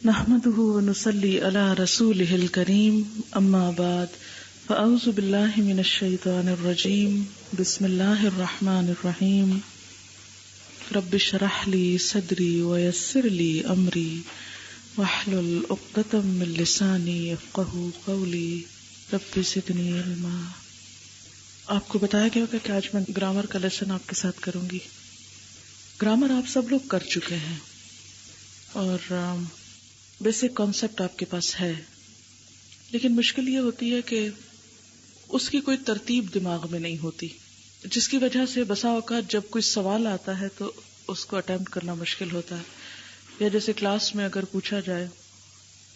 نحمده ونصلي على رسوله الكريم اما بعد فاعوذ بالله من الشيطان الرجيم بسم الله الرحمن الرحيم رب اشرح لي صدري ويسر لي امري واحلل عقدة من لساني يفقهوا قولي رب زدني علما۔ آپ کو بتایا گیا ہوگا کہ آج میں گرامر کا لیسن آپ کے ساتھ کروں گی۔ گرامر آپ سب لوگ کر چکے ہیں اور بیسک کانسیپٹ آپ کے پاس ہے، لیکن مشکل یہ ہوتی ہے کہ اس کی کوئی ترتیب دماغ میں نہیں ہوتی، جس کی وجہ سے بسا اوقات جب کوئی سوال آتا ہے تو اس کو اٹیمپٹ کرنا مشکل ہوتا ہے۔ یا جیسے کلاس میں اگر پوچھا جائے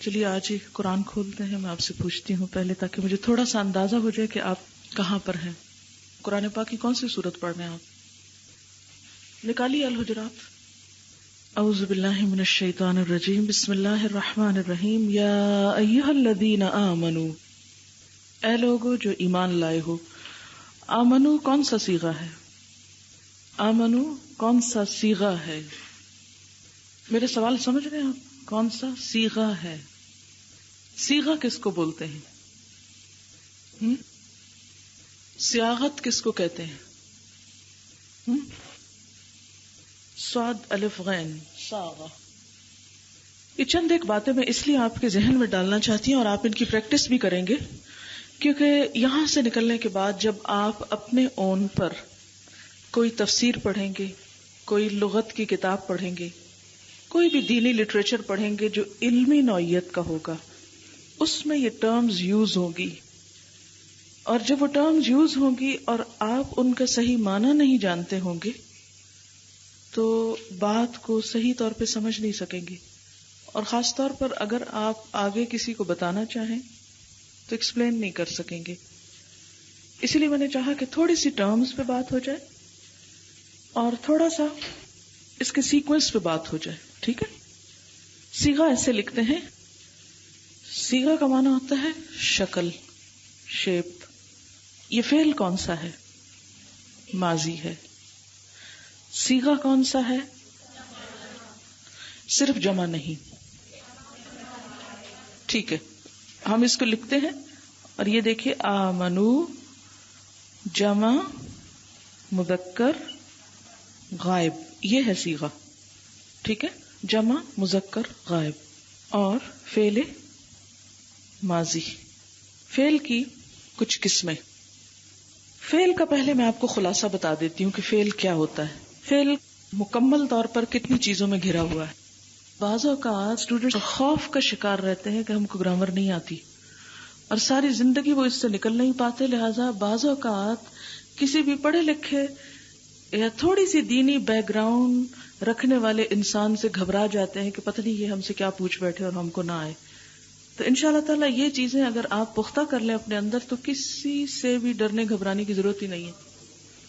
چلیے آج ہی قرآن کھولتے ہیں، میں آپ سے پوچھتی ہوں پہلے تاکہ مجھے تھوڑا سا اندازہ ہو جائے کہ آپ کہاں پر ہیں۔ قرآن پاک کی کون سی سورت پڑھ رہے ہیں آپ؟ نکالیے الحجرات۔ اعوذ باللہ من الشیطان الرجیم بسم اللہ الرحمن الرحیم۔ یا ایہا الذین آمنوا، اے لوگو جو ایمان لائے ہو۔ آمنو کون سا صیغہ ہے؟ آمنو کون سا صیغہ ہے؟ میرے سوال سمجھ رہے ہیں آپ؟ کون سا صیغہ ہے؟ صیغہ کس کو بولتے ہیں؟ صیاغت کس کو کہتے ہیں؟ صاد الف غین صاغہ۔ یہ چند ایک باتیں میں اس لیے آپ کے ذہن میں ڈالنا چاہتی ہوں اور آپ ان کی پریکٹس بھی کریں گے، کیونکہ یہاں سے نکلنے کے بعد جب آپ اپنے اون پر کوئی تفسیر پڑھیں گے، کوئی لغت کی کتاب پڑھیں گے، کوئی بھی دینی لٹریچر پڑھیں گے جو علمی نوعیت کا ہوگا، اس میں یہ ٹرمز یوز ہوں گی، اور جب وہ ٹرمز یوز ہوں گی اور آپ ان کا صحیح معنی نہیں جانتے ہوں گے تو بات کو صحیح طور پہ سمجھ نہیں سکیں گے، اور خاص طور پر اگر آپ آگے کسی کو بتانا چاہیں تو ایکسپلین نہیں کر سکیں گے۔ اسی لیے میں نے چاہا کہ تھوڑی سی ٹرمز پہ بات ہو جائے اور تھوڑا سا اس کے سیکوینس پہ بات ہو جائے، ٹھیک ہے؟ صیغہ ایسے لکھتے ہیں، صیغہ کا معنی ہوتا ہے شکل، شیپ۔ یہ فعل کون سا ہے؟ ماضی ہے۔ صیغہ کون سا ہے؟ صرف جمع نہیں، ٹھیک ہے؟ ہم اس کو لکھتے ہیں اور یہ دیکھیے آمنو جمع مذکر غائب، یہ ہے صیغہ، ٹھیک ہے؟ جمع مذکر غائب اور فعل ماضی۔ فعل کی کچھ قسمیں۔ فعل کا پہلے میں آپ کو خلاصہ بتا دیتی ہوں کہ فعل کیا ہوتا ہے۔ فعل مکمل طور پر کتنی چیزوں میں گھرا ہوا ہے۔ بعض اوقات اسٹوڈنٹ خوف کا شکار رہتے ہیں کہ ہم کو گرامر نہیں آتی اور ساری زندگی وہ اس سے نکل نہیں پاتے، لہٰذا بعض اوقات کسی بھی پڑھے لکھے یا تھوڑی سی دینی بیک گراؤنڈ رکھنے والے انسان سے گھبرا جاتے ہیں کہ پتہ نہیں یہ ہم سے کیا پوچھ بیٹھے اور ہم کو نہ آئے۔ تو انشاءاللہ تعالیٰ یہ چیزیں اگر آپ پختہ کر لیں اپنے اندر تو کسی سے بھی ڈرنے گھبرانے کی ضرورت ہی نہیں ہے،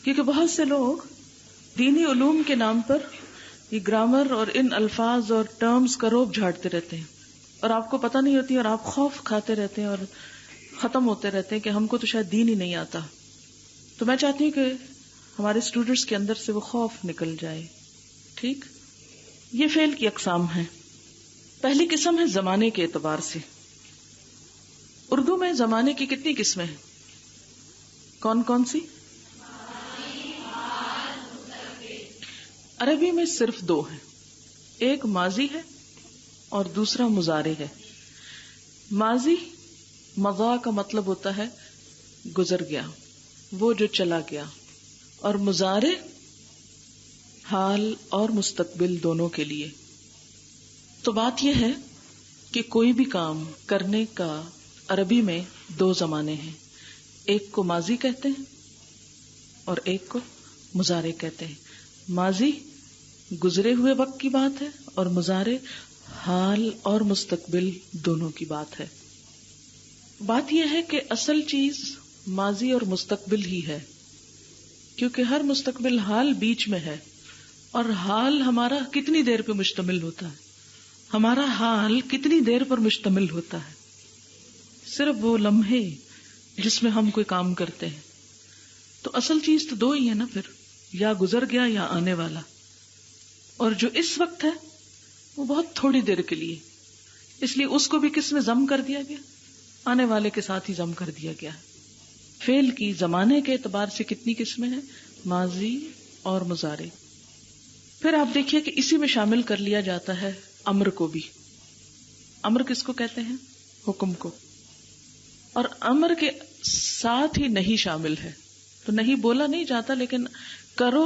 کیونکہ بہت سے لوگ دینی علوم کے نام پر یہ گرامر اور ان الفاظ اور ٹرمز کا روب جھاڑتے رہتے ہیں اور آپ کو پتہ نہیں ہوتی اور آپ خوف کھاتے رہتے ہیں اور ختم ہوتے رہتے ہیں کہ ہم کو تو شاید دین ہی نہیں آتا۔ تو میں چاہتی ہوں کہ ہمارے اسٹوڈنٹس کے اندر سے وہ خوف نکل جائے، ٹھیک؟ یہ فعل کی اقسام ہیں۔ پہلی قسم ہے زمانے کے اعتبار سے۔ اردو میں زمانے کی کتنی قسمیں ہیں؟ کون کون سی؟ عربی میں صرف دو ہیں، ایک ماضی ہے اور دوسرا مضارع ہے۔ ماضی مضا کا مطلب ہوتا ہے گزر گیا، وہ جو چلا گیا، اور مضارع حال اور مستقبل دونوں کے لیے۔ تو بات یہ ہے کہ کوئی بھی کام کرنے کا عربی میں دو زمانے ہیں، ایک کو ماضی کہتے ہیں اور ایک کو مضارع کہتے ہیں۔ ماضی گزرے ہوئے وقت کی بات ہے اور مضارع حال اور مستقبل دونوں کی بات ہے۔ بات یہ ہے کہ اصل چیز ماضی اور مستقبل ہی ہے، کیونکہ ہر مستقبل حال بیچ میں ہے، اور حال ہمارا کتنی دیر پہ مشتمل ہوتا ہے؟ ہمارا حال کتنی دیر پر مشتمل ہوتا ہے؟ صرف وہ لمحے جس میں ہم کوئی کام کرتے ہیں۔ تو اصل چیز تو دو ہی ہے نا، پھر یا گزر گیا یا آنے والا، اور جو اس وقت ہے وہ بہت تھوڑی دیر کے لیے، اس لیے اس کو بھی کس میں ضم کر دیا گیا؟ آنے والے کے ساتھ ہی ضم کر دیا گیا ہے. فعل کی زمانے کے اعتبار سے کتنی قسمیں ہیں؟ ماضی اور مضارع. پھر آپ دیکھیے کہ اسی میں شامل کر لیا جاتا ہے امر کو بھی. امر کس کو کہتے ہیں؟ حکم کو. اور امر کے ساتھ ہی نہیں شامل ہے. تو نہیں بولا نہیں جاتا، لیکن کرو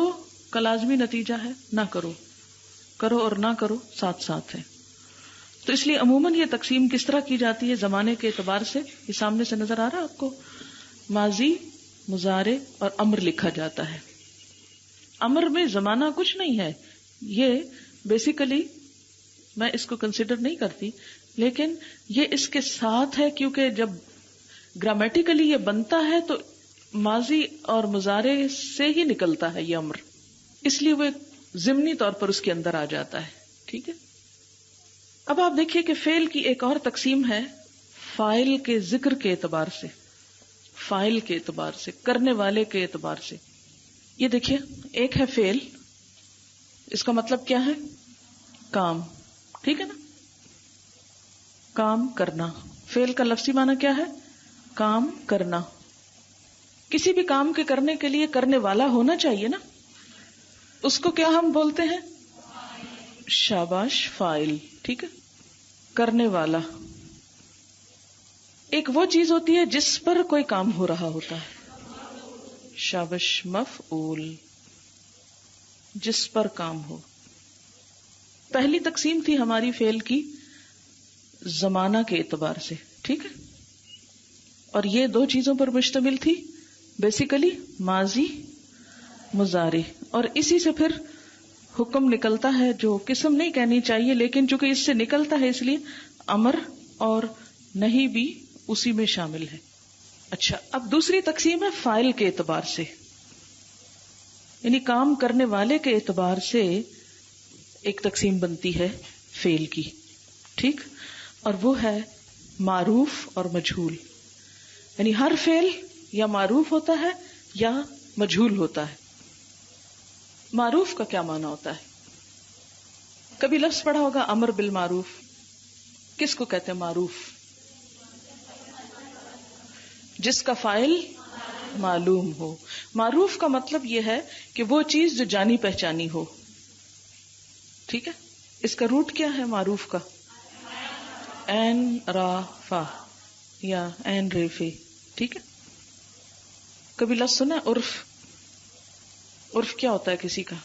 کا لازمی نتیجہ ہے نہ کرو، کرو اور نہ کرو ساتھ ساتھ ہے. تو اس لیے عموماً یہ تقسیم کس طرح کی جاتی ہے زمانے کے اعتبار سے؟ یہ سامنے سے نظر آ رہا ہے آپ کو. ماضی، مضارع اور امر لکھا جاتا ہے. امر میں زمانہ کچھ نہیں ہے، یہ بیسیکلی میں اس کو کنسیڈر نہیں کرتی، لیکن یہ اس کے ساتھ ہے کیونکہ جب گرامیٹیکلی یہ بنتا ہے تو ماضی اور مضارع سے ہی نکلتا ہے یہ امر، اس لیے وہ ایک ضمنی طور پر اس کے اندر آ جاتا ہے. ٹھیک ہے. اب آپ دیکھیے کہ فعل کی ایک اور تقسیم ہے فاعل کے ذکر کے اعتبار سے، فاعل کے اعتبار سے، کرنے والے کے اعتبار سے. یہ دیکھیے، ایک ہے فعل، اس کا مطلب کیا ہے؟ کام. ٹھیک ہے نا، کام کرنا. فعل کا لفظی معنی کیا ہے؟ کام کرنا. کسی بھی کام کے کرنے کے لیے کرنے والا ہونا چاہیے نا. اس کو کیا ہم بولتے ہیں؟ شاباش، فاعل. ٹھیک ہے، کرنے والا. ایک وہ چیز ہوتی ہے جس پر کوئی کام ہو رہا ہوتا ہے. شاباش، مفعول، جس پر کام ہو. پہلی تقسیم تھی ہماری فعل کی زمانہ کے اعتبار سے. ٹھیک ہے، اور یہ دو چیزوں پر مشتمل تھی، بیسیکلی ماضی، مضارع. اور اسی سے پھر حکم نکلتا ہے، جو قسم نہیں کہنی چاہیے لیکن چونکہ اس سے نکلتا ہے اس لیے امر اور نہیں بھی اسی میں شامل ہے. اچھا، اب دوسری تقسیم ہے فاعل کے اعتبار سے، یعنی کام کرنے والے کے اعتبار سے ایک تقسیم بنتی ہے فعل کی. ٹھیک، اور وہ ہے معروف اور مجہول. یعنی ہر فعل یا معروف ہوتا ہے یا مجہول ہوتا ہے. معروف کا کیا معنی ہوتا ہے؟ کبھی لفظ پڑھا ہوگا امر بالمعروف. کس کو کہتے ہیں معروف؟ جس کا فاعل معلوم ہو. معروف کا مطلب یہ ہے کہ وہ چیز جو جانی پہچانی ہو. ٹھیک ہے، اس کا روٹ کیا ہے معروف کا؟ این را فا یا این رے فے. ٹھیک ہے. کبھی لفظ سنا ہے عرف؟ عرف کیا ہوتا ہے کسی کا؟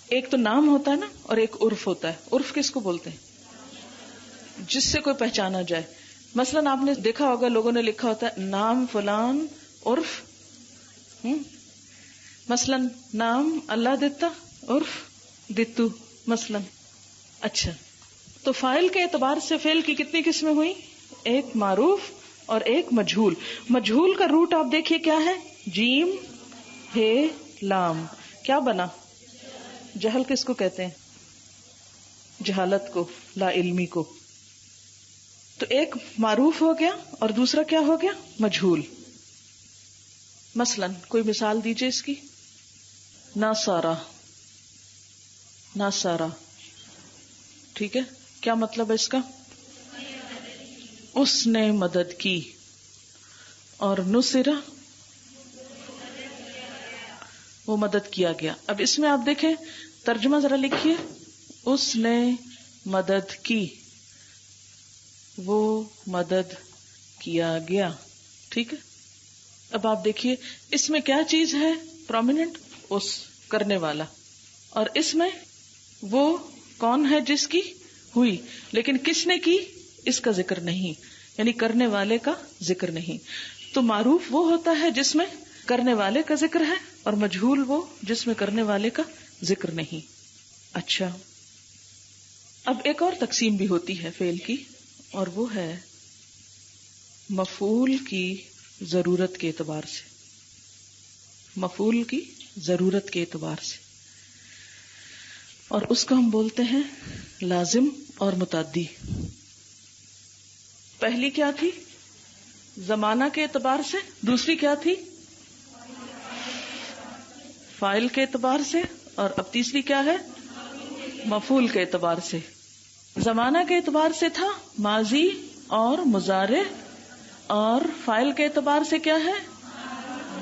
ایک تو نام ہوتا ہے نا، اور ایک عرف ہوتا ہے. عرف کس کو بولتے ہیں؟ جس سے کوئی پہچانا جائے. مثلا آپ نے دیکھا ہوگا لوگوں نے لکھا ہوتا ہے نام فلان عرف مثلا نام اللہ دیتا عرف دتو مثلا. اچھا، تو فاعل کے اعتبار سے فعل کی کتنی قسمیں ہوئی؟ ایک معروف اور ایک مجہول. مجہول کا روٹ آپ دیکھیے کیا ہے؟ جیم ہے لام. کیا بنا؟ جہل. کس کو کہتے ہیں؟ جہالت کو، لا علمی کو. تو ایک معروف ہو گیا اور دوسرا کیا ہو گیا؟ مجہول. مثلا کوئی مثال دیجئے اس کی. ناصارا، ناصارا. ٹھیک ہے، کیا مطلب ہے اس کا؟ اس نے مدد کی. اور نصرہ، وہ مدد کیا گیا. اب اس میں آپ دیکھیں ترجمہ ذرا لکھیے. اس نے مدد کی، وہ مدد کیا گیا. ٹھیک ہے. اب آپ دیکھیے اس میں کیا چیز ہے پرومیننٹ؟ اس، کرنے والا. اور اس میں وہ کون ہے جس کی ہوئی، لیکن کس نے کی اس کا ذکر نہیں، یعنی کرنے والے کا ذکر نہیں. تو معروف وہ ہوتا ہے جس میں کرنے والے کا ذکر ہے، اور مجہول وہ جس میں کرنے والے کا ذکر نہیں. اچھا، اب ایک اور تقسیم بھی ہوتی ہے فعل کی، اور وہ ہے مفعول کی ضرورت کے اعتبار سے. مفعول کی ضرورت کے اعتبار سے، اور اس کو ہم بولتے ہیں لازم اور متعدی. پہلی کیا تھی؟ زمانہ کے اعتبار سے. دوسری کیا تھی؟ فاعل کے اعتبار سے. اور اب تیسری کیا ہے؟ مفعول کے اعتبار سے. زمانہ کے اعتبار سے تھا ماضی اور مضارع، اور فاعل کے اعتبار سے کیا ہے؟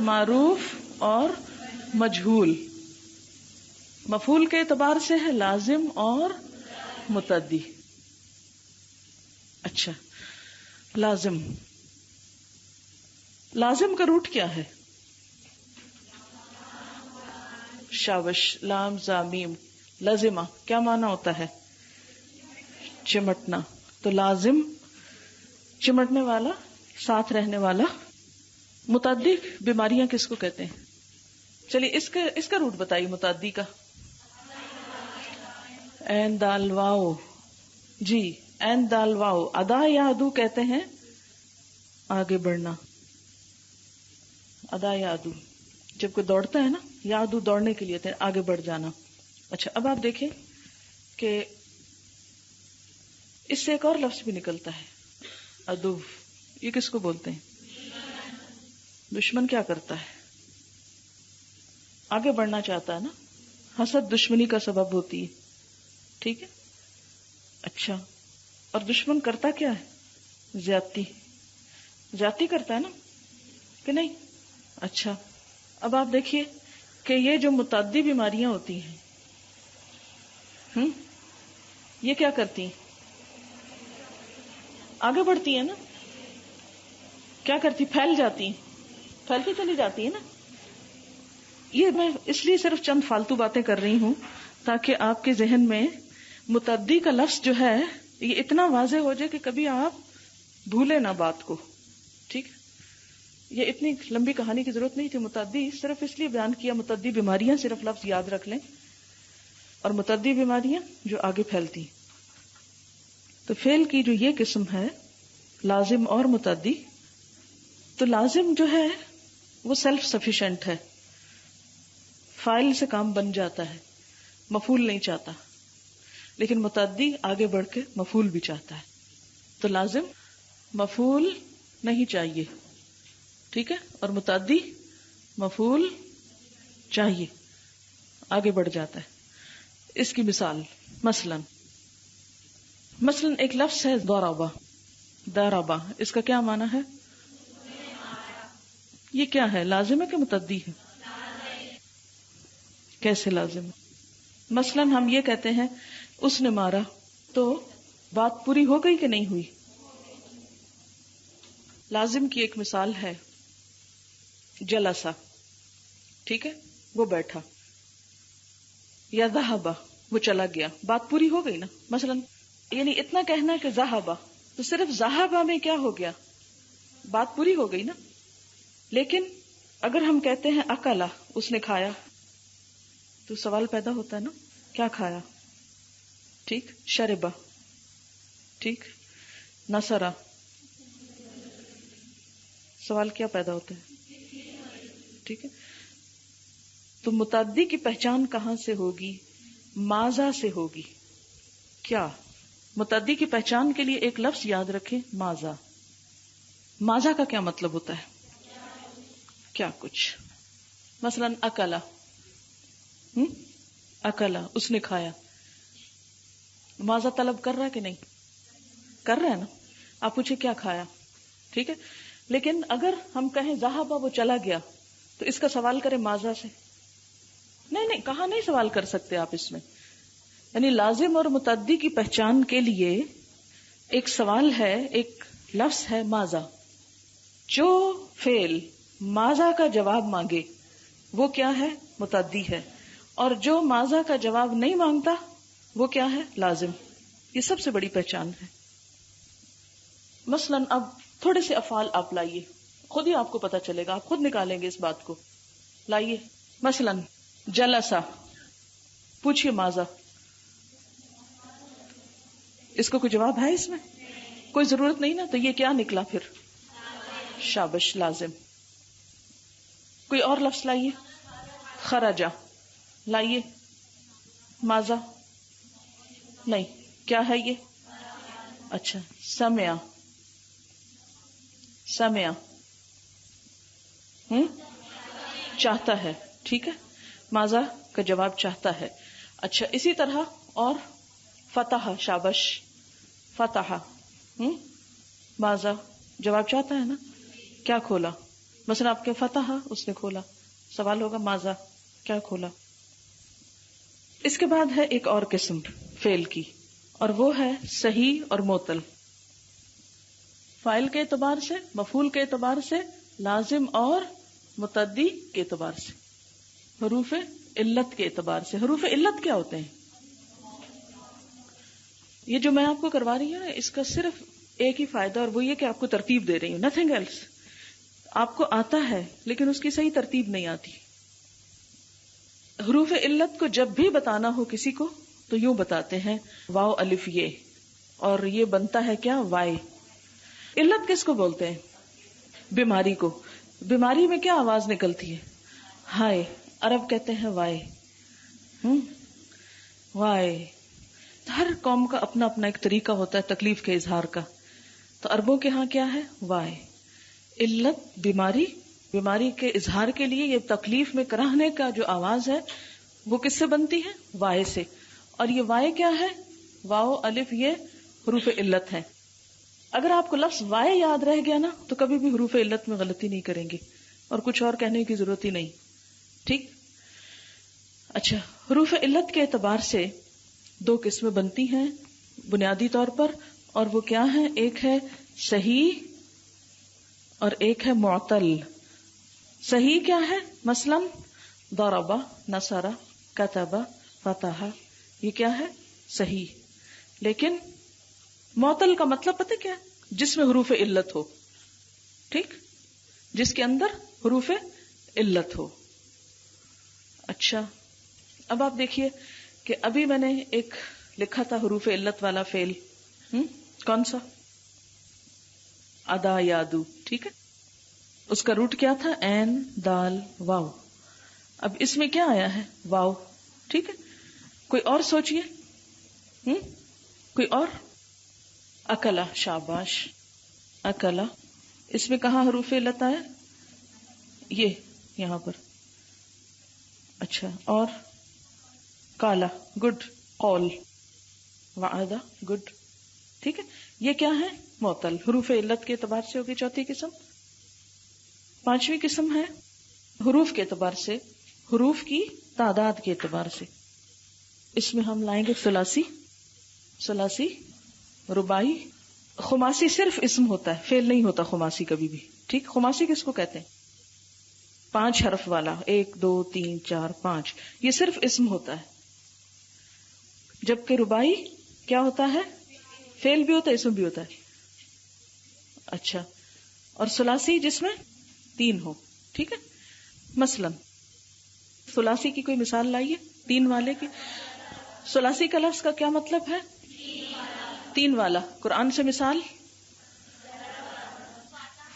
معروف اور مجہول. مفعول کے اعتبار سے ہے لازم اور متعدی. اچھا، لازم کا روٹ کیا ہے؟ شابش، لام زامیم. لازمہ کیا معنی ہوتا ہے؟ چمٹنا. تو لازم چمٹنے والا، ساتھ رہنے والا. متعدی بیماریاں کس کو کہتے ہیں؟ چلیے اس کا روٹ بتائیے متعدی کا. عین دال واو. جی، عین دال واو. ادا یا ادو کہتے ہیں آگے بڑھنا. ادا یا ادو، جب کوئی دوڑتا ہے نا، یا ادو دوڑنے کے لیے تھے آگے بڑھ جانا. اچھا، اب آپ دیکھیں کہ اس سے ایک اور لفظ بھی نکلتا ہے، ادو. یہ کس کو بولتے ہیں؟ دشمن کیا کرتا ہے؟ آگے بڑھنا چاہتا ہے نا. حسد دشمنی کا سبب ہوتی ہے. ٹھیک ہے. اچھا، اور دشمن کرتا کیا ہے؟ زیادتی کرتا ہے نا، کہ نہیں؟ اچھا، اب آپ دیکھیے کہ یہ جو متعدی بیماریاں ہوتی ہیں، یہ کیا کرتی ہیں؟ آگے بڑھتی ہیں نا. کیا کرتی؟ پھیل جاتی ہیں، پھیلتی چلی جاتی ہے نا. یہ میں اس لیے صرف چند فالتو باتیں کر رہی ہوں تاکہ آپ کے ذہن میں متعدی کا لفظ جو ہے یہ اتنا واضح ہو جائے کہ کبھی آپ بھولے نہ بات کو. ٹھیک، یہ اتنی لمبی کہانی کی ضرورت نہیں تھی. متعدی صرف اس لیے بیان کیا، متعدی بیماریاں صرف لفظ یاد رکھ لیں، اور متعدی بیماریاں جو آگے پھیلتی. تو فعل کی جو یہ قسم ہے لازم اور متعدی، تو لازم جو ہے وہ سیلف سفیشینٹ ہے، فاعل سے کام بن جاتا ہے، مفعول نہیں چاہتا. لیکن متعدی آگے بڑھ کے مفعول بھی چاہتا ہے. تو لازم مفعول نہیں چاہیے، ٹھیک ہے، اور متعدی مفعول چاہیے، آگے بڑھ جاتا ہے. اس کی مثال مثلا ایک لفظ ہے ضربہ. اس کا کیا معنی ہے؟ یہ کیا ہے؟ لازم ہے کہ متعدی ہے؟ کیسے لازم ہے؟ مثلا ہم یہ کہتے ہیں اس نے مارا، تو بات پوری ہو گئی کہ نہیں ہوئی؟ لازم کی ایک مثال ہے جلسہ، ٹھیک ہے، وہ بیٹھا. یا ذہب، وہ چلا گیا. بات پوری ہو گئی نا. مثلا یعنی اتنا کہنا کہ ذہب، تو صرف ذہب میں کیا ہو گیا؟ بات پوری ہو گئی نا. لیکن اگر ہم کہتے ہیں اکلا، اس نے کھایا، تو سوال پیدا ہوتا ہے نا، کیا کھایا؟ ٹھیک. شربا، ٹھیک. نصرا، سوال کیا پیدا ہوتا ہے؟ ٹھیک ہے. تو متعدی کی پہچان کہاں سے ہوگی؟ ماذا سے ہوگی. کیا؟ متعدی کی پہچان کے لیے ایک لفظ یاد رکھیں، ماذا. ماذا کا کیا مطلب ہوتا ہے؟ کیا کچھ. مثلا اکلا، اکلا، اس نے کھایا. ماذا طلب کر رہا ہے کہ نہیں؟ کر رہا ہے نا. آپ پوچھے کیا کھایا، ٹھیک ہے. لیکن اگر ہم کہیں ذہب، وہ چلا گیا، تو اس کا سوال کریں ماذا سے. نہیں، کہاں نہیں سوال کر سکتے آپ اس میں. یعنی لازم اور متعدی کی پہچان کے لیے ایک سوال ہے، ایک لفظ ہے ماذا. جو فعل ماذا کا جواب مانگے وہ کیا ہے؟ متعدی ہے. اور جو ماذا کا جواب نہیں مانگتا وہ کیا ہے؟ لازم. یہ سب سے بڑی پہچان ہے. مثلا اب تھوڑے سے افعال آپ لائیے، خود ہی آپ کو پتا چلے گا، آپ خود نکالیں گے اس بات کو. لائیے. مثلا جلسا، پوچھئے ماذا. اس کو کوئی جواب ہے؟ اس میں کوئی ضرورت نہیں نا. تو یہ کیا نکلا پھر؟ شابش، لازم. کوئی اور لفظ لائیے. خرجا، لائیے. ماذا؟ نہیں. کیا ہے یہ؟ اچھا. سمع، چاہتا ہے، ٹھیک ہے. ماذا کا جواب چاہتا ہے. اچھا، اسی طرح اور فتح شابش فتح ماذا جواب چاہتا ہے نا کیا کھولا. مثلا آپ کے فتح اس نے کھولا, سوال ہوگا ماذا کیا کھولا. اس کے بعد ہے ایک اور قسم فعل کی اور وہ ہے صحیح اور معطل. فاعل کے اعتبار سے, مفعول کے اعتبار سے, لازم اور متعدی کے اعتبار سے, حروف علت کے اعتبار سے. حروف علت کیا ہوتے ہیں؟ یہ جو میں آپ کو کروا رہی ہوں اس کا صرف ایک ہی فائدہ اور وہ یہ کہ آپ کو ترتیب دے رہی ہوں, نتھنگ ایلس. آپ کو آتا ہے لیکن اس کی صحیح ترتیب نہیں آتی. حروف علت کو جب بھی بتانا ہو کسی کو تو یوں بتاتے ہیں واو الف یہ, اور یہ بنتا ہے کیا وائے. علت کس کو بولتے ہیں؟ بیماری کو. بیماری میں کیا آواز نکلتی ہے؟ ہائے. عرب کہتے ہیں وائے. وائے. ہر قوم کا اپنا اپنا ایک طریقہ ہوتا ہے تکلیف کے اظہار کا. تو عربوں کے ہاں کیا ہے؟ وائے. علت بیماری, بیماری کے اظہار کے لیے یہ تکلیف میں کراہنے کا جو آواز ہے وہ کس سے بنتی ہے؟ وائے سے. اور یہ وائے کیا ہے؟ واو الف یہ حروف علت ہے. اگر آپ کو لفظ وائے یاد رہ گیا نا تو کبھی بھی حروف علت میں غلطی نہیں کریں گے اور کچھ اور کہنے کی ضرورت ہی نہیں. ٹھیک. اچھا, حروف علت کے اعتبار سے دو قسمیں بنتی ہیں بنیادی طور پر, اور وہ کیا ہے؟ ایک ہے صحیح اور ایک ہے معطل. صحیح کیا ہے؟ مثلا ضرب, نصر, کتب, فتح, یہ کیا ہے؟ صحیح. لیکن معطل کا مطلب پتہ کیا ہے؟ جس میں حروف علت ہو. ٹھیک, جس کے اندر حروف علت ہو. اچھا, اب آپ دیکھیے کہ ابھی میں نے ایک لکھا تھا حروف علت والا فعل, کون سا؟ ادا یادو. ٹھیک ہے, اس کا روٹ کیا تھا؟ این دال واو. اب اس میں کیا آیا ہے؟ واو. ٹھیک ہے, کوئی اور سوچئے. کوئی اور؟ اکلا, شاباش, اکلا. اس میں کہاں حروف علت آیا؟ یہ یہاں پر. اچھا, اور کالا, گڈ. قول, وعدہ, گڈ. ٹھیک ہے, یہ کیا ہے؟ معطل. حروف علت کے اعتبار سے ہوگی چوتھی قسم. پانچویں قسم ہے حروف کے اعتبار سے, حروف کی تعداد کے اعتبار سے. اس میں ہم لائیں گے ثلاثی, ثلاثی, رباعی. خماسی صرف اسم ہوتا ہے, فعل نہیں ہوتا خماسی کبھی بھی. ٹھیک, خماسی کس کو کہتے ہیں؟ 5 حرف والا, 1 2 3 4 5, یہ صرف اسم ہوتا ہے. جبکہ رباعی کیا ہوتا ہے؟ فعل بھی ہوتا ہے, اسم بھی ہوتا ہے. اچھا, اور ثلاثی جس میں 3 ہو. ٹھیک ہے, مثلا ثلاثی کی کوئی مثال لائیے 3 والے کی. ثلاثی کا لفظ کا کیا مطلب ہے؟ 3 والا. قرآن سے مثال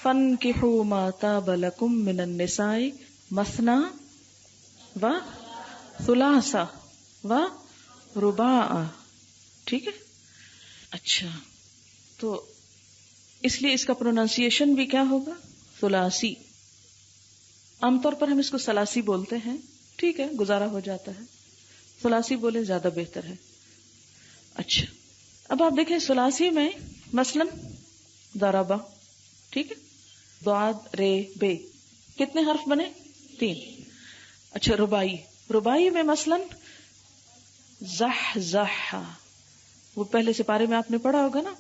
فَانْكِحُوا مَا طَابَ لَكُم مِّنَ النِّسَاءِ مَثْنَىٰ وَثُلَاثَ وَرُبَاعَ. ٹھیک ہے. اچھا, تو اس لیے اس کا پروننسیشن بھی کیا ہوگا؟ ثلاثی. عام طور پر ہم اس کو ثلاثی بولتے ہیں. ٹھیک ہے, گزارا ہو جاتا ہے. ثلاثی بولے زیادہ بہتر ہے. اچھا, اب آپ دیکھیں ثلاثی میں مثلا ضربا. ٹھیک ہے, ضاد رے بے, کتنے حرف بنے؟ 3. اچھا, رباعی. رباعی میں مثلا زح, وہ پہلے سے پارے میں آپ نے پڑھا ہوگا نا,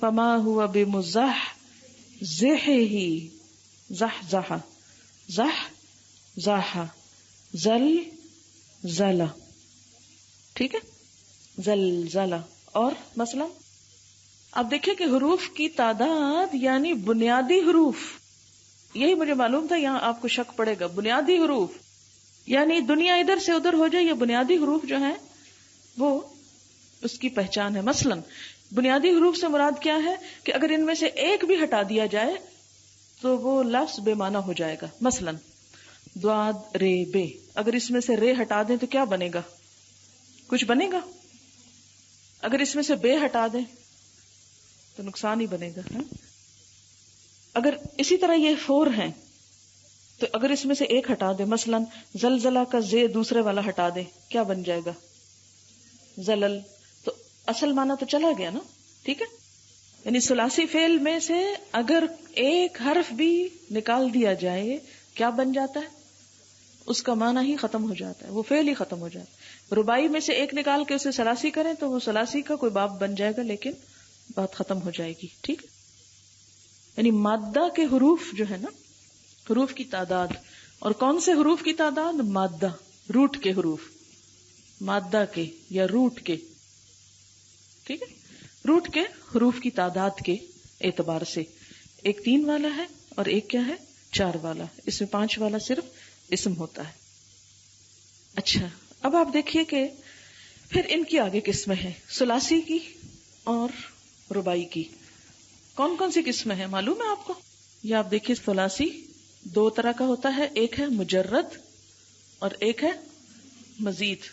فما ہوا بمزحزحہ, زح, زل. ٹھیک ہے, زلزلہ. اور مثلا اب دیکھیں کہ حروف کی تعداد یعنی بنیادی حروف, یہی مجھے معلوم تھا, یہاں آپ کو شک پڑے گا. بنیادی حروف یعنی دنیا ادھر سے ادھر ہو جائے, یہ بنیادی حروف جو ہیں وہ اس کی پہچان ہے. مثلا بنیادی حروف سے مراد کیا ہے کہ اگر ان میں سے ایک بھی ہٹا دیا جائے تو وہ لفظ بے معنی ہو جائے گا. مثلا ضاد رے بے, اگر اس میں سے رے ہٹا دیں تو کیا بنے گا؟ کچھ بنے گا. اگر اس میں سے بے ہٹا دیں تو نقصان ہی بنے گا. اگر اسی طرح یہ 4 ہیں تو اگر اس میں سے ایک ہٹا دیں, مثلا زلزلہ کا زے دوسرے والا ہٹا دیں, کیا بن جائے گا؟ زلل. تو اصل معنی تو چلا گیا نا. ٹھیک ہے, یعنی ثلاثی فعل میں سے اگر ایک حرف بھی نکال دیا جائے کیا بن جاتا ہے؟ اس کا معنی ہی ختم ہو جاتا ہے, وہ فعل ہی ختم ہو جاتا ہے. رباعی میں سے ایک نکال کے اسے ثلاثی کریں تو وہ ثلاثی کا کوئی باب بن جائے گا, لیکن بات ختم ہو جائے گی. ٹھیک ہے, یعنی مادہ کے حروف جو ہے نا, حروف کی تعداد, اور کون سے حروف کی تعداد؟ مادہ, روٹ کے حروف, مادہ کے یا روٹ کے. ٹھیک ہے, روٹ کے حروف کی تعداد کے اعتبار سے ایک 3 والا ہے اور ایک کیا ہے؟ 4 والا. اس میں 5 والا صرف اسم ہوتا ہے. اچھا, اب آپ دیکھیے کہ پھر ان کی آگے قسمیں ہیں, ثلاثی کی اور رباعی کی. کون کون سی قسمیں ہیں معلوم ہے آپ کو؟ یہ آپ دیکھیے, ثلاثی 2 طرح کا ہوتا ہے, ایک ہے مجرد اور ایک ہے مزید.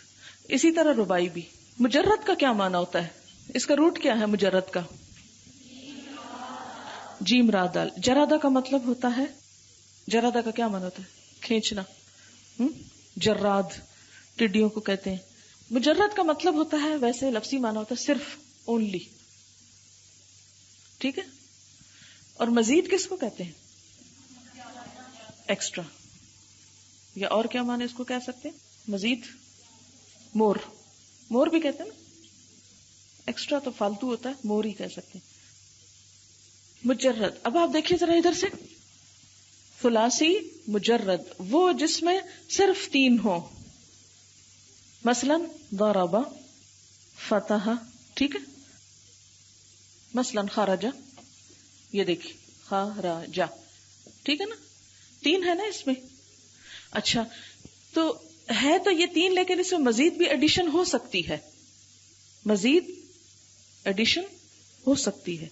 اسی طرح رباعی بھی. مجرد کا کیا معنی ہوتا ہے؟ اس کا روٹ کیا ہے مجرد کا؟ جیم را دال. جرادہ کا مطلب ہوتا ہے, جرادہ کا کیا معنی ہوتا ہے؟ کھینچنا. جراد ٹڈیوں کو کہتے ہیں. مجرد کا مطلب ہوتا ہے, ویسے لفظی معنی ہوتا ہے صرف, اونلی. ٹھیک ہے, اور مزید کس کو کہتے ہیں؟ ایکسٹرا, یا اور کیا معنی اس کو کہہ سکتے ہیں؟ مزید, مور, مور بھی کہتے ہیں نا. ایکسٹرا تو فالتو ہوتا ہے, مور ہی کہہ سکتے ہیں. مجرد, اب آپ دیکھیے ذرا ادھر سے, ثلاثی مجرد وہ جس میں صرف 3 ہو, مثلا ضرب, فتح. ٹھیک ہے, مثلا خرج, یہ دیکھیے خرج. ٹھیک ہے نا, 3 ہے نا اس میں. اچھا, تو ہے تو یہ 3, لیکن اس میں مزید بھی ایڈیشن ہو سکتی ہے, مزید ایڈیشن ہو سکتی ہے.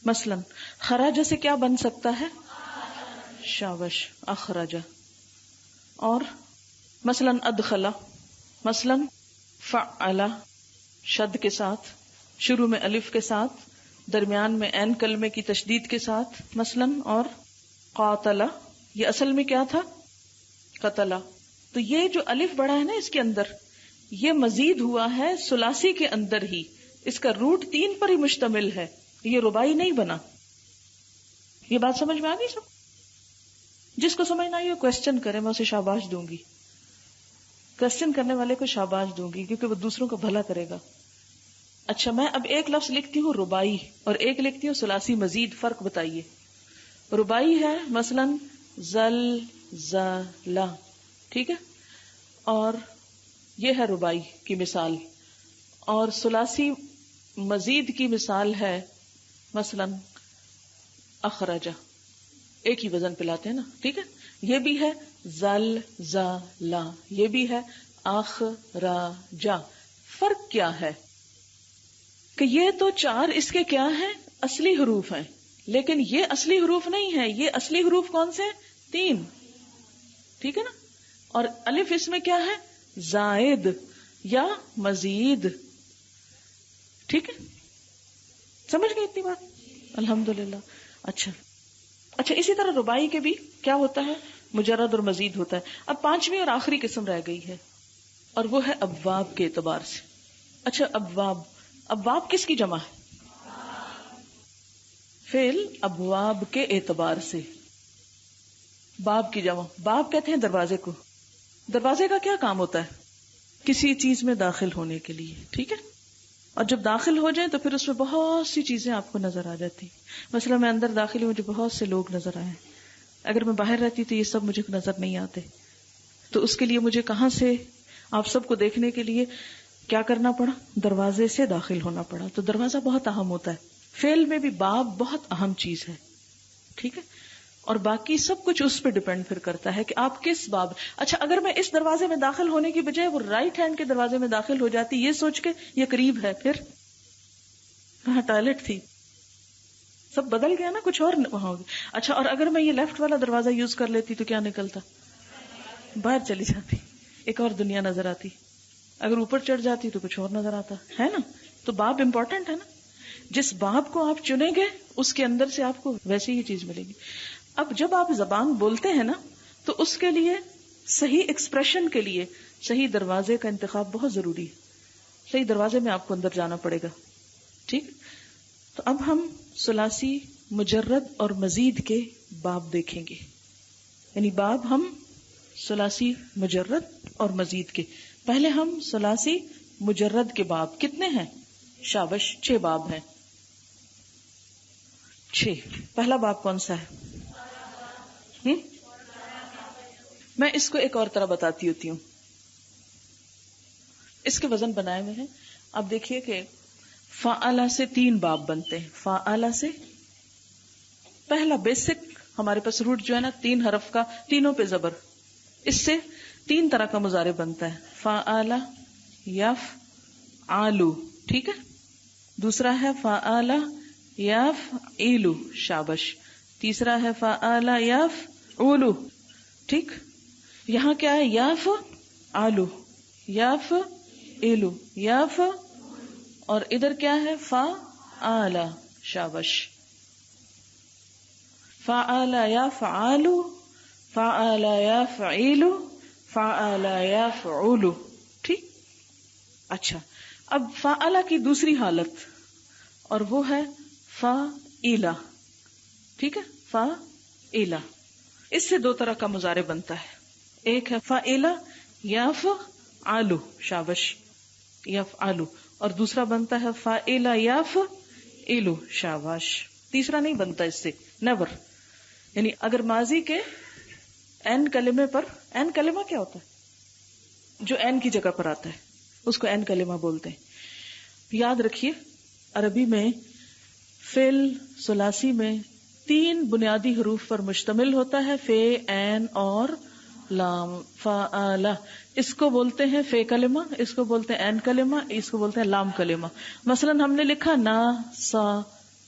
مثلا خراج سے کیا بن سکتا ہے؟ شابش, اخرج. اور مثلا ادخلا, مثلا فعل, شد کے ساتھ, شروع میں الف کے ساتھ, درمیان میں عین کلمے کی تشدید کے ساتھ, مثلا. اور قاتل, یہ اصل میں کیا تھا؟ قتل. تو یہ جو الف بڑا ہے نا اس کے اندر, یہ مزید ہوا ہے ثلاثی کے اندر ہی. اس کا روٹ 3 پر ہی مشتمل ہے, یہ رباعی نہیں بنا. یہ بات سمجھ میں آ گئی سب؟ جس کو سمجھ نہ آئی وہ کوشچن کرے, میں اسے شاباش دوں گی. کوشچن کرنے والے کو شاباش دوں گی کیونکہ وہ دوسروں کا بھلا کرے گا. اچھا, میں اب ایک لفظ لکھتی ہوں رباعی اور ایک لکھتی ہوں ثلاثی مزید, فرق بتائیے. رباعی ہے مثلا زلزلہ, ٹھیک ہے, اور یہ ہے رباعی کی مثال. اور ثلاثی مزید کی مثال ہے مثلا اخرجہ, ایک ہی وزن پہ لاتے ہیں نا. ٹھیک ہے, یہ بھی ہے زلزلہ, یہ بھی ہے اخرجہ. فرق کیا ہے کہ یہ تو 4 اس کے کیا ہیں؟ اصلی حروف ہیں, لیکن یہ اصلی حروف نہیں ہے. یہ اصلی حروف کون سے ہیں؟ 3. ٹھیک ہے نا, اور الف اس میں کیا ہے؟ زائد یا مزید. ٹھیک ہے, سمجھ گئے اتنی بات؟ الحمدللہ. اچھا, اسی طرح رباعی کے بھی کیا ہوتا ہے؟ مجرد اور مزید ہوتا ہے. اب 5ویں اور آخری قسم رہ گئی ہے, اور وہ ہے ابواب کے اعتبار سے. اچھا, ابواب, ابواب کس کی جمع ہے؟ فعل ابواب کے اعتبار سے. باب کی جمع, باب کہتے ہیں دروازے کو. دروازے کا کیا کام ہوتا ہے؟ کسی چیز میں داخل ہونے کے لیے. ٹھیک ہے, اور جب داخل ہو جائیں تو پھر اس میں بہت سی چیزیں آپ کو نظر آ جاتی. مثلا میں اندر داخل ہوں, مجھے بہت سے لوگ نظر آئے. اگر میں باہر رہتی تو یہ سب مجھے نظر نہیں آتے. تو اس کے لیے مجھے کہاں سے آپ سب کو دیکھنے کے لیے کیا کرنا پڑا؟ دروازے سے داخل ہونا پڑا. تو دروازہ بہت اہم ہوتا ہے. فعل میں بھی باب بہت اہم چیز ہے. ٹھیک ہے, اور باقی سب کچھ اس پہ ڈیپینڈ پھر کرتا ہے کہ آپ کس باب. اچھا, اگر میں اس دروازے میں داخل ہونے کی بجائے وہ رائٹ ہینڈ کے دروازے میں داخل ہو جاتی, یہ سوچ کے یہ قریب ہے, پھر وہاں ٹوائلٹ تھی, سب بدل گیا نا, کچھ اور وہاں ہوگی. اچھا, اور اگر میں یہ لیفٹ والا دروازہ یوز کر لیتی تو کیا نکلتا؟ باہر چلی جاتی, ایک اور دنیا نظر آتی. اگر اوپر چڑھ جاتی تو کچھ اور نظر آتا ہے نا. تو باب امپورٹنٹ ہے نا, جس باب کو آپ چنیں گے اس کے اندر سے آپ کو ویسی ہی چیز ملے گی. اب جب آپ زبان بولتے ہیں نا تو اس کے لیے صحیح ایکسپریشن کے لیے صحیح دروازے کا انتخاب بہت ضروری ہے. صحیح دروازے میں آپ کو اندر جانا پڑے گا. ٹھیک. تو اب ہم ثلاثی مجرد اور مزید کے باب دیکھیں گے. یعنی باب ہم ثلاثی مجرد اور مزید کے. پہلے ہم ثلاثی مجرد کے باب کتنے ہیں؟ شابش 6 باب ہیں. 6. پہلا باب کون سا ہے؟ میں اس کو ایک اور طرح بتاتی ہوتی ہوں. اس کے وزن بنائے ہوئے ہیں. اب دیکھیے کہ فعلا سے 3 باب بنتے ہیں. فعلا سے پہلا بیسک ہمارے پاس روٹ جو ہے نا 3 حرف کا، تینوں پہ زبر. اس سے 3 طرح کا مضارع بنتا ہے. فعلا، یفعلو. ٹھیک ہے. دوسرا ہے فعلا یفعلو. شابش. تیسرا ہے فعلا یفعلو. ٹھیک. یہاں کیا ہے؟ یفعلو، یفعلو، یف، اور ادھر کیا ہے؟ فعلا. شابش. فعلا یفعلو، فعلا یفعلو، فعلا یفعلو. ٹھیک. اچھا، اب فعلا کی دوسری حالت اور وہ ہے فعیلا. ٹھیک ہے. فعیلا. اس سے 2 طرح کا مضارع بنتا ہے. ایک ہے فعیلا یفعلو. شابش. یفعلو. اور دوسرا بنتا ہے فعیلا یفعلو. شاباش. تیسرا نہیں بنتا اس سے، نیور. یعنی اگر ماضی کے این کلمے پر، این کلمہ کیا ہوتا ہے؟ جو این کی جگہ پر آتا ہے اس کو این کلمہ بولتے ہیں. یاد رکھیے عربی میں فعل ثلاثی میں 3 بنیادی حروف پر مشتمل ہوتا ہے، فے، عین اور لام. فعلا اس کو بولتے ہیں فے کلمہ، اس کو بولتے ہیں عین کلمہ، اس کو بولتے ہیں لام کلمہ. مثلا ہم نے لکھا نا سا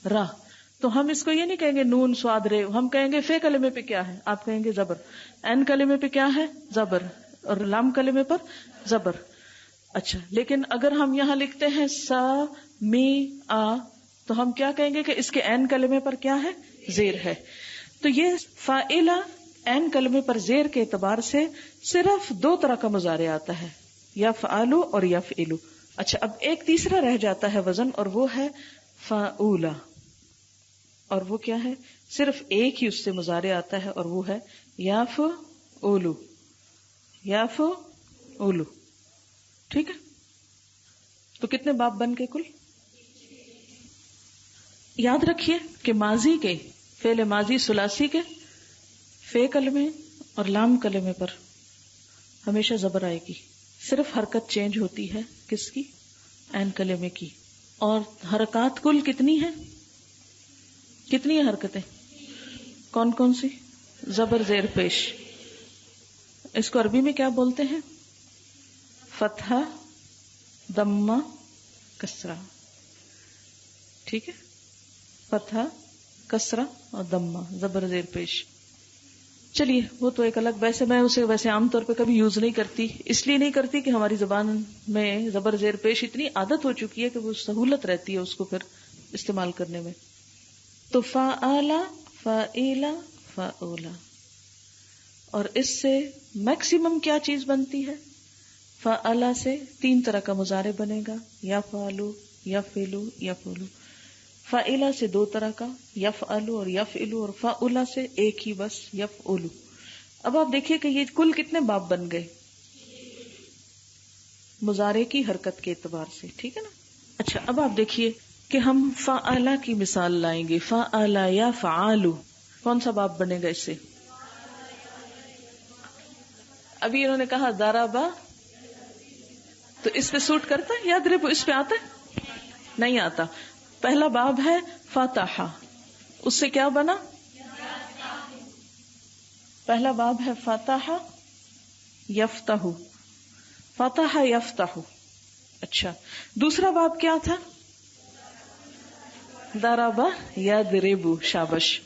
را، تو ہم اس کو یہ نہیں کہیں گے نون سواد رے، ہم کہیں گے فے کلمے پہ کیا ہے؟ آپ کہیں گے زبر. عین کلمے پہ کیا ہے؟ زبر. اور لام کلمے پر زبر. اچھا، لیکن اگر ہم یہاں لکھتے ہیں سا می آ، تو ہم کیا کہیں گے کہ اس کے عین کلمے پر کیا ہے؟ زیر ہے. تو یہ فاعلہ عین کلمے پر زیر کے اعتبار سے صرف 2 طرح کا مضارع آتا ہے، یفعلو اور یفعلو. اچھا، اب ایک تیسرا رہ جاتا ہے وزن، اور وہ ہے فعولا. اور وہ کیا ہے؟ صرف ایک ہی اس سے مضارع آتا ہے، اور وہ ہے یفعلو. یفعلو. ٹھیک ہے. تو کتنے باب بن کے کل؟ یاد رکھیے کہ ماضی کے، فعل ماضی ثلاثی کے فے کلمے اور لام کلمے پر ہمیشہ زبر آئے گی. صرف حرکت چینج ہوتی ہے کس کی؟ عین کلمے کی. اور حرکات کل کتنی ہیں؟ کتنی ہیں حرکتیں؟ کون کون سی؟ زبر زیر پیش. اس کو عربی میں کیا بولتے ہیں؟ فتحہ، ضمہ، کسرہ. ٹھیک ہے. فتحہ، کسرہ اور ضمہ، زبر زیر پیش. چلیے وہ تو ایک الگ، میں اسے عام طور پہ کبھی یوز نہیں کرتی. اس لیے نہیں کرتی کہ ہماری زبان میں زبر زیر پیش اتنی عادت ہو چکی ہے کہ وہ سہولت رہتی ہے اس کو پھر استعمال کرنے میں. تو فعلا، فعیلا، فعولا. اور اس سے میکسیمم کیا چیز بنتی ہے؟ فعلا سے 3 طرح کا مضارع بنے گا، یفعلو، یفعلو، یفعلو. فعیلا سے 2 طرح کا، یفعلو اور یفعلو. اور فعولا سے ایک ہی بس، یفعلو. اب آپ دیکھیے کہ یہ کل کتنے باب بن گئے مضارع کی حرکت کے اعتبار سے. ٹھیک ہے نا. اچھا، اب آپ دیکھیے کہ ہم فعلا کی مثال لائیں گے. فعلا یفعلو، کون سا باب بنے گا اس سے؟ ابھی انہوں نے کہا ضربا، تو اس پہ سوٹ کرتا ہے؟ یضرب اس پہ آتا ہے؟ نہیں آتا. پہلا باب ہے فتح، اس سے کیا بنا؟ پہلا باب ہے فتح یفتح، فتح یفتح. اچھا، دوسرا باب کیا تھا؟ ضرب یضرب. شابش.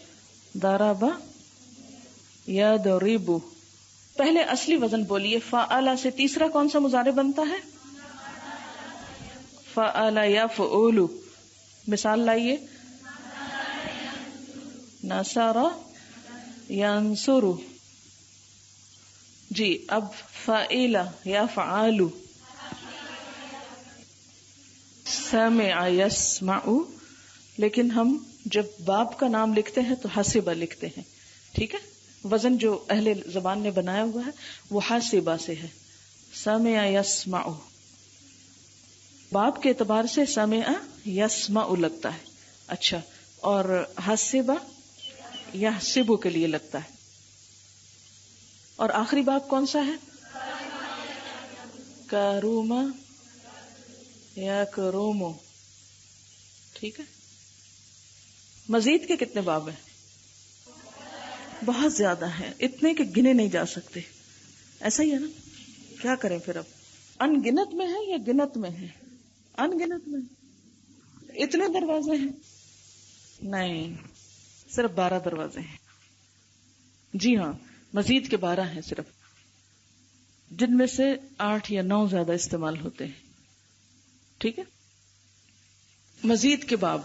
ضرب یضرب. پہلے اصلی وزن بولیے. فعلا سے تیسرا کون سا مضارع بنتا ہے؟ فعلا یفعل. مثال لائیے. نصر ینصر. جی، اب فعلا یفعل. سمع یسمع، لیکن ہم جب باب کا نام لکھتے ہیں تو حسبہ لکھتے ہیں، ٹھیک ہے؟ وزن جو اہل زبان نے بنایا ہوا ہے وہ حسبہ سے ہے، سمع یسمع، باب کے اعتبار سے سمع یسمع لگتا ہے، اچھا، اور حسبہ یحسب کے لیے لگتا ہے. اور آخری باب کون سا ہے؟ کروم یا کرومو، ٹھیک ہے. مزید کے کتنے باب ہیں؟ بہت زیادہ ہیں، اتنے کہ گنے نہیں جا سکتے. ایسا ہی ہے نا، کیا کریں پھر؟ اب ان گنت میں ہے یا گنت میں ہے؟ ان گنت میں. اتنے دروازے ہیں؟ نہیں، صرف 12 دروازے ہیں. جی ہاں، مزید کے 12 ہیں صرف، جن میں سے 8 یا 9 زیادہ استعمال ہوتے ہیں، ٹھیک ہے. مزید کے باب،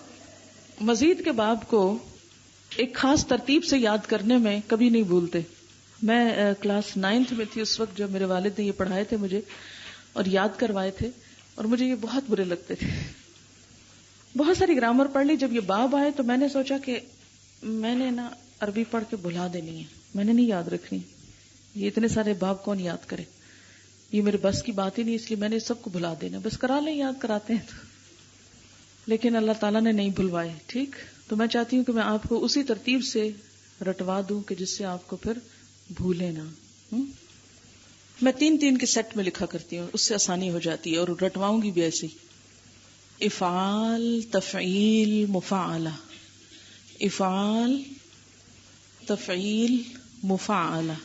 مزید کے باب کو ایک خاص ترتیب سے یاد کرنے میں کبھی نہیں بھولتے. میں کلاس 9 میں تھی اس وقت جب میرے والد نے یہ پڑھائے تھے مجھے اور یاد کروائے تھے، اور مجھے یہ بہت برے لگتے تھے. بہت ساری گرامر پڑھ لی، جب یہ باب آئے تو میں نے سوچا کہ میں نے نا عربی پڑھ کے بھلا دینی ہے، میں نے نہیں یاد رکھنی. یہ اتنے سارے باب کون یاد کرے؟ یہ میرے بس کی بات ہی نہیں، اس لیے میں نے سب کو بھلا دینا. بس کرا لیں، یاد کراتے ہیں تو. لیکن اللہ تعالیٰ نے نہیں بھلوائے، ٹھیک. تو میں چاہتی ہوں کہ میں آپ کو اسی ترتیب سے رٹوا دوں کہ جس سے آپ کو پھر بھولے نہ. میں 3 کے سیٹ میں لکھا کرتی ہوں، اس سے آسانی ہو جاتی ہے، اور رٹواؤں گی بھی ایسے ہی. افعال، تفعیل، مفاعلہ. افعال، تفعیل، مفاعلہ.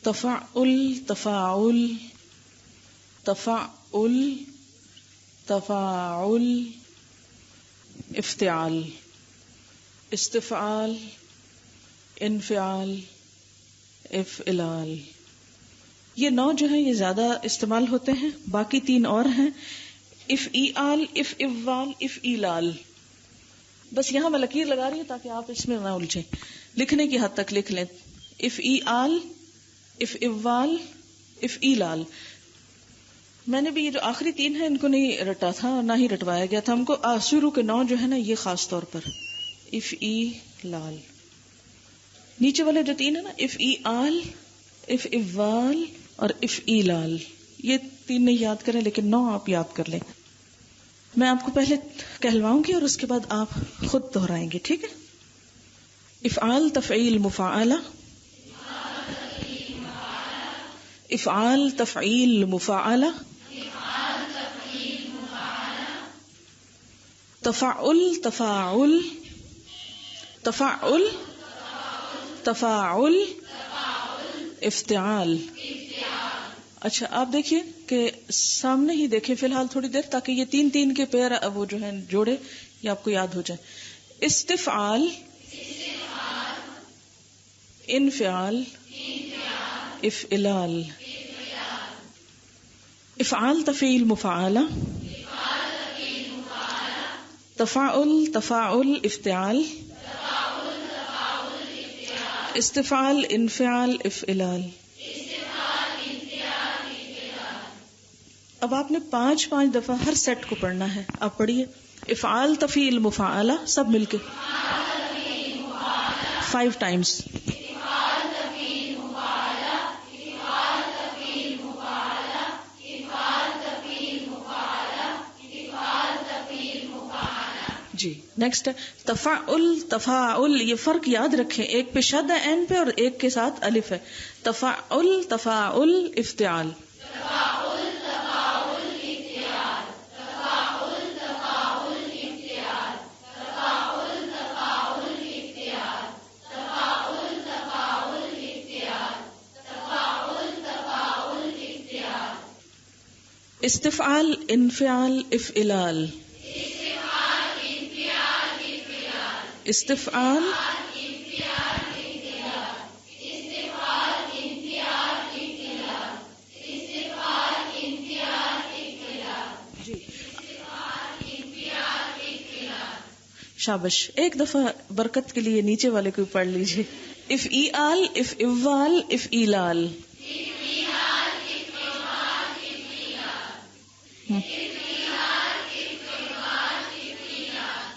تفعل، تفاعل، تفعل، تفاعل، افتعال، استفعال، انفعال، افعلال. یہ 9 جو ہیں یہ زیادہ استعمال ہوتے ہیں. باقی 3 اور ہیں، افعال، افعال، افعلال. بس یہاں میں لکیر لگا رہی ہوں تاکہ آپ اس میں نہ الجھیں، لکھنے کی حد تک لکھ لیں. افعال، افعال، افعلال. میں نے بھی یہ جو آخری 3 ہیں ان کو نہیں رٹا تھا اور نہ ہی رٹوایا گیا تھا. ہم کو شروع کے 9 جو ہے نا یہ خاص طور پر افعلال. نیچے والے جو 3 ہیں نا، افعال، افعال اور افعلال، یہ 3 نہیں یاد کریں لیکن 9 آپ یاد کر لیں. میں آپ کو پہلے کہلواؤں گی اور اس کے بعد آپ خود دہرائیں گے، ٹھیک ہے. افعال، تفعیل، مفاعلہ. افعال، تفعیل، مفاعلہ. تفعل، تفاعل، تفعل، تفاعل، افتعال. اچھا آپ دیکھیے کہ سامنے ہی دیکھیں فی الحال تھوڑی دیر، تاکہ یہ 3 کے پیر وہ جو ہیں جوڑے یہ آپ کو یاد ہو جائیں. استفعال، انفعال، افعلال. افعال، تفعیل، مفاعلہ. تفاعل، تفاعل، افتعال. استفعال، انفعال، افعلال. اب آپ نے 5 دفعہ ہر سیٹ کو پڑھنا ہے. آپ پڑھیے افعال، تفعیل، مفاعلہ سب مل کے 5 ٹائمز. جی نیکسٹ ہے تفعل، تفاعل. یہ فرق یاد رکھیں، ایک پہ شد ہے عین پہ اور ایک کے ساتھ الف ہے. تفعل، تفاعل، افتعال. استفعال، انفعال، افعلال. استفعال، شابش. ایک دفعہ برکت کے لیے نیچے والے کو پڑھ لیجیے. افعال، افعال، افعلال.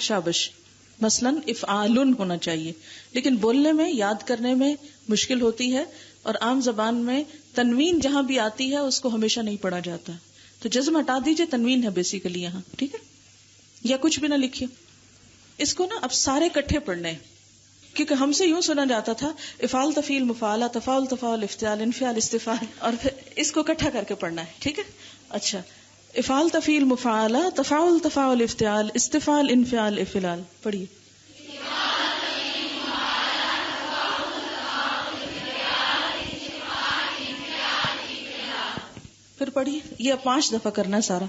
شابش. مثلاً افعالن ہونا چاہیے، لیکن بولنے میں یاد کرنے میں مشکل ہوتی ہے، اور عام زبان میں تنوین جہاں بھی آتی ہے اس کو ہمیشہ نہیں پڑھا جاتا، تو جزم ہٹا دیجئے، تنوین ہے بیسیکلی یہاں، ٹھیک ہے، یا کچھ بھی نہ لکھیے. اس کو نا اب سارے کٹھے پڑھنے ہیں، کیونکہ ہم سے یوں سنا جاتا تھا افعال تفعیل مفعلہ، تفاعل تفاعل افتعال انفعال استفعال، اور پھر اس کو اکٹھا کر کے پڑھنا ہے، ٹھیک ہے. اچھا، افعال تفعیل مفعلہ، تفاعل تفاعل افتعال استفعال انفعال افعال. پڑھیے. پھر پڑھیے، یہ 5 دفعہ کرنا ہے سارا.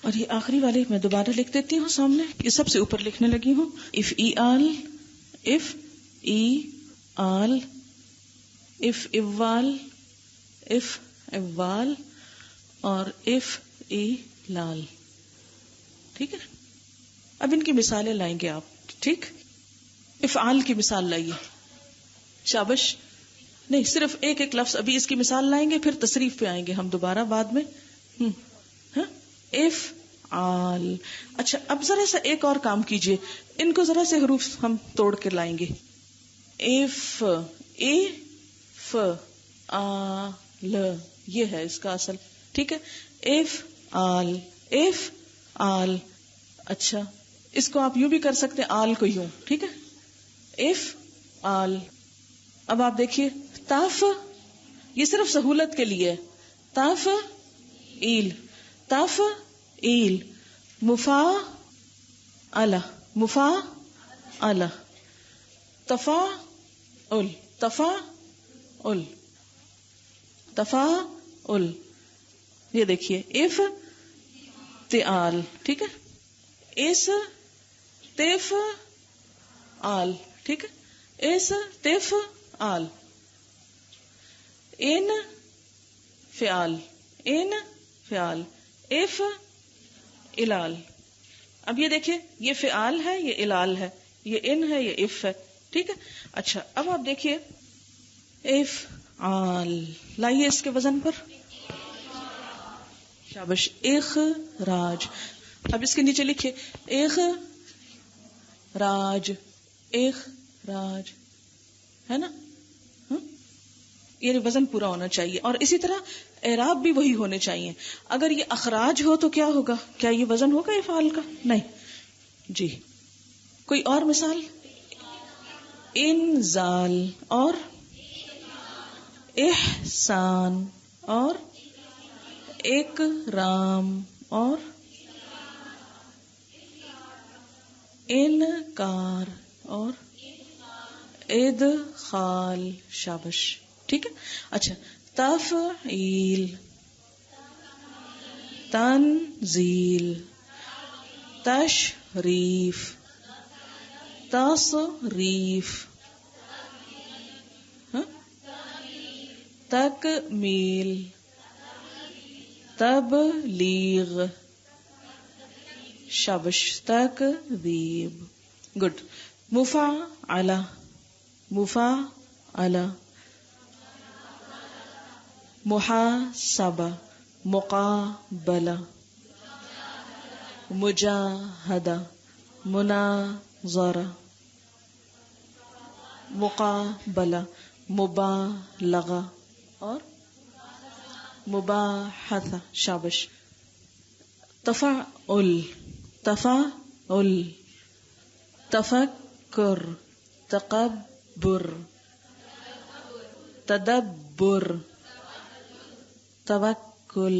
اور یہ آخری والے میں دوبارہ لکھ دیتی ہوں سامنے، یہ سب سے اوپر لکھنے لگی ہوں. F E L, F E L, F اوال، اف اوال، اور اف ای لال. ٹھیک ہے، اب ان کی مثالیں لائیں گے آپ. ٹھیک، افعال کی مثال لائیے. شابش. نہیں، صرف ایک ایک لفظ ابھی اس کی مثال لائیں گے، پھر تصریف پہ آئیں گے ہم دوبارہ بعد میں. اف آل. اچھا، اب ذرا سا ایک اور کام کیجئے، ان کو ذرا سے حروف ہم توڑ کے لائیں گے. ایف، اے، ف، آل، یہ ہے اس کا اصل. ٹھیک ہے، ایف آل، ایف آل. اچھا، اس کو آپ یوں بھی کر سکتے ہیں، آل کو یوں. ٹھیک ہے، ایف آل. اب آپ دیکھیے، تاف، یہ صرف سہولت کے لیے، تاف ایل، تاف ایل. مفا الا، مفا الا. تفا ال، تفا ال، تفا ال. یہ دیکھیے، اف تیال. ٹھیک ہے، ایس تیف آل. ٹھیک ہے، ایس تیف آل. این فعال، این فعال. ایف الال. اب یہ دیکھیے، یہ فعال ہے، یہ الال ہے، یہ ان ہے، یہ اف ہے. ٹھیک ہے. اچھا، اب آپ دیکھیے، ایف آل لائیے اس کے وزن پر. شابش. اخراج. اب اس کے نیچے لکھیے، ایک راج، ایک راج، ہے نا. یہ وزن پورا ہونا چاہیے، اور اسی طرح اعراب بھی وہی ہونے چاہیے. اگر یہ اخراج ہو تو کیا ہوگا؟ کیا یہ وزن ہوگا افعال کا؟ نہیں. جی، کوئی اور مثال؟ انزال، اور احسان، اور اکرام، اور انکار، اور ادخال. شابش. ٹھیک ہے. اچھا، تفعیل، تنزیل، تشریف، تصریف، تکمیل، تبلیغ. شابش. تکذیب. گڈ. مفاعلہ، مفاعلہ، محاسبہ، مقابلہ، مجاہدہ، مناظرہ، مقابلہ، مبالغہ، اور مباحثہ. شابش. تفاعل، تفاعل، تفکر، تکبر، تدبر، توکل.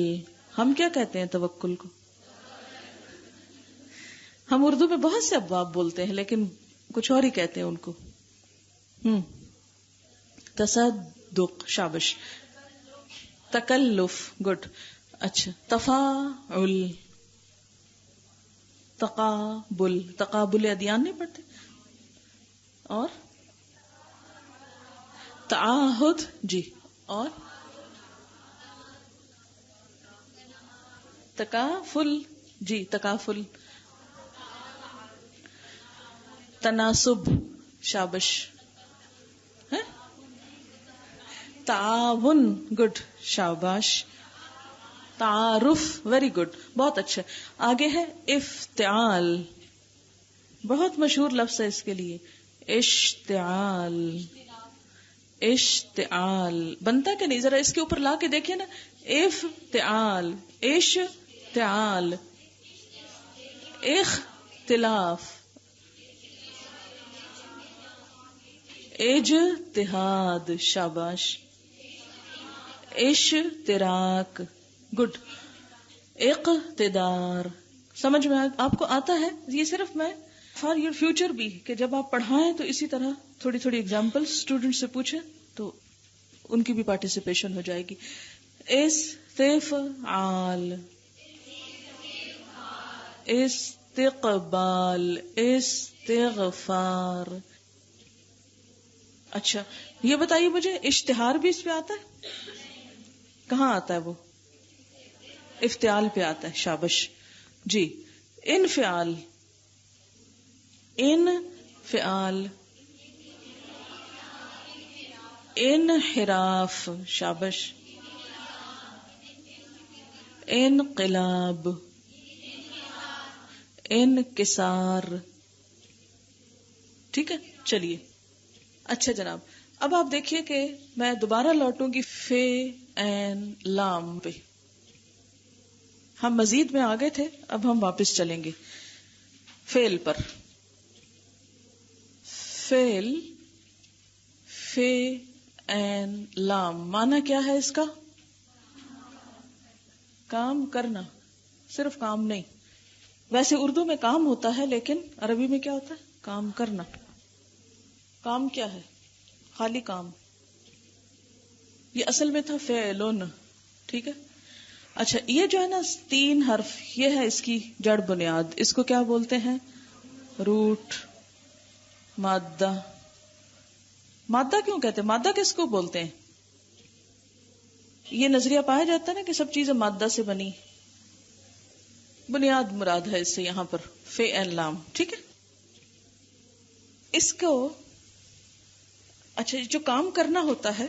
ہم کیا کہتے ہیں توکل کو؟ ہم اردو میں بہت سے ابواب بولتے ہیں، لیکن کچھ اور ہی کہتے ہیں ان کو. تصدق، شابش. تکلف، گڈ. اچھا، تفاعل، تقابل، تقابل ادیان نہیں پڑھتے، اور تعاہد، جی، اور تکافل، جی تکافل، تناسب، شابش. تعاون، گڈ، شاباش. تعارف، ویری گڈ، بہت اچھا. آگے ہے افتعال، بہت مشہور لفظ ہے اس کے لیے. اشتعال، اشتعال بنتا کہ نہیں؟ ذرا اس کے اوپر لا کے دیکھیں نا. افتعال، اشتعال، اختلاف، اجتہاد، شاباش. اشتراک، گڈ. اقتدار. سمجھ میں آپ کو آتا ہے؟ یہ صرف میں فار یور فیوچر بھی، کہ جب آپ پڑھائیں تو اسی طرح تھوڑی تھوڑی ایگزامپل اسٹوڈنٹ سے پوچھیں تو ان کی بھی پارٹیسپیشن ہو جائے گی. استفعال، استقبال، استغفار. اچھا یہ بتائیے مجھے، اشتہار بھی اس پہ آتا ہے؟ کہاں آتا ہے وہ؟ افتعال پہ آتا ہے، شابش. جی، انفعال، انفعال، انحراف، شابش. انقلاب، انکسار. ٹھیک ہے، چلیے. اچھا جناب، اب آپ دیکھیے کہ میں دوبارہ لوٹوں گی فے این لام پہ. ہم مزید میں آگے تھے، اب ہم واپس چلیں گے فعل پر. فعل، فے این لام، معنی کیا ہے اس کا؟ کام کرنا، صرف کام نہیں. ویسے اردو میں کام ہوتا ہے، لیکن عربی میں کیا ہوتا ہے؟ کام کرنا. کام کیا ہے؟ خالی کام. یہ اصل میں تھا فعلن، ٹھیک ہے. اچھا یہ جو ہے نا 3 حرف، یہ ہے اس کی جڑ بنیاد. اس کو کیا بولتے ہیں؟ روٹ. مادہ. مادہ کیوں کہتے ہیں؟ مادہ کس کو بولتے ہیں؟ یہ نظریہ پایا جاتا ہے نا کہ سب چیزیں مادہ سے بنی. بنیاد مراد ہے اس سے یہاں پر فعل لام، ٹھیک ہے. اس کو اچھا جو کام کرنا ہوتا ہے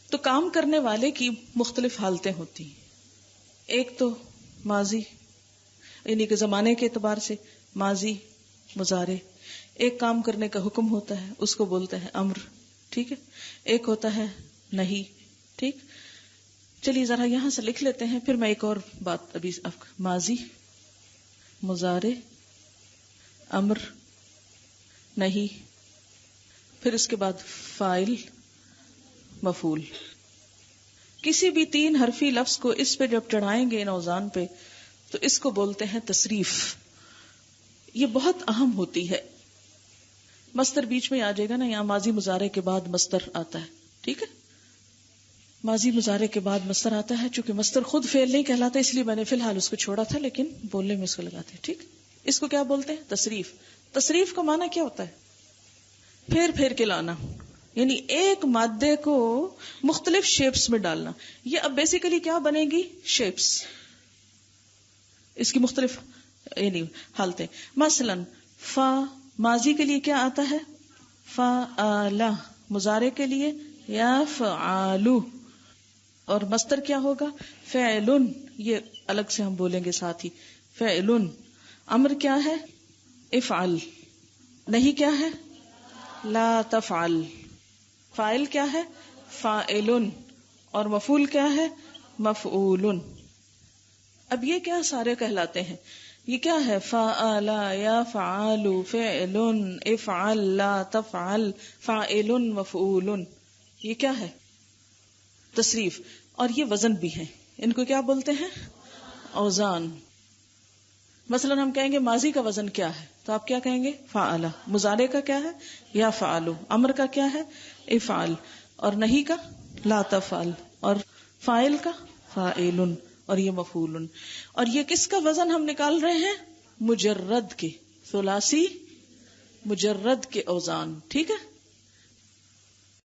تو کام کرنے والے کی مختلف حالتیں ہوتی ہیں. ایک تو ماضی، یعنی کہ زمانے کے اعتبار سے ماضی، مضارع. ایک کام کرنے کا حکم ہوتا ہے، اس کو بولتے ہیں امر، ٹھیک ہے. ایک ہوتا ہے نہیں، ٹھیک. چلیے ذرا یہاں سے لکھ لیتے ہیں، پھر میں ایک اور بات ابھی. ماضی، مضارع، امر، نہیں، پھر اس کے بعد فاعل، مفعول. کسی بھی 3 حرفی لفظ کو اس پہ جب چڑھائیں گے ان اوزان پہ تو اس کو بولتے ہیں تصریف. یہ بہت اہم ہوتی ہے. مصدر بیچ میں آ جائے گا نا، یہاں ماضی مضارع کے بعد مصدر آتا ہے، ٹھیک ہے. ماضی مضارع کے بعد مصدر آتا ہے. چونکہ مصدر خود فعل نہیں کہلاتا اس لیے میں نے فی الحال اس کو چھوڑا تھا، لیکن بولنے میں اس کو لگاتے ہیں، ٹھیک. اس کو کیا بولتے ہیں؟ تصریف. تصریف کا معنی کیا ہوتا ہے؟ پھیر پھیر کے لانا، یعنی ایک مادے کو مختلف شیپس میں ڈالنا. یہ اب بیسیکلی کیا بنے گی؟ شیپس. اس کی مختلف یعنی حالتیں. مثلا فا ماضی کے لیے کیا آتا ہے؟ فعل. مضارع کے لیے یفعل. اور مصدر کیا ہوگا؟ فعل. یہ الگ سے ہم بولیں گے ساتھ ہی، فعل. امر کیا ہے؟ افعل. نہیں کیا ہے؟ لا تفعل. فاعل کیا ہے؟ فاعل. اور مفعول کیا ہے؟ مفعول. اب یہ کیا سارے کہلاتے ہیں؟ یہ کیا ہے؟ فعل، یفعل، فعل، افعل، لا تفعل، فاعل، مفعول. یہ کیا ہے؟ تصریف. اور یہ وزن بھی ہے. ان کو کیا بولتے ہیں؟ اوزان. مثلا ہم کہیں گے ماضی کا وزن کیا ہے، تو آپ کیا کہیں گے؟ فعل. مضارع کا کیا ہے؟ یا فعلو. امر کا کیا ہے؟ افعل. اور نہیں کا لا تفعل. اور فاعل کا فاعل. اور یہ مفعول. اور یہ کس کا وزن ہم نکال رہے ہیں؟ مجرد کے، ثلاثی مجرد کے اوزان. ٹھیک ہے.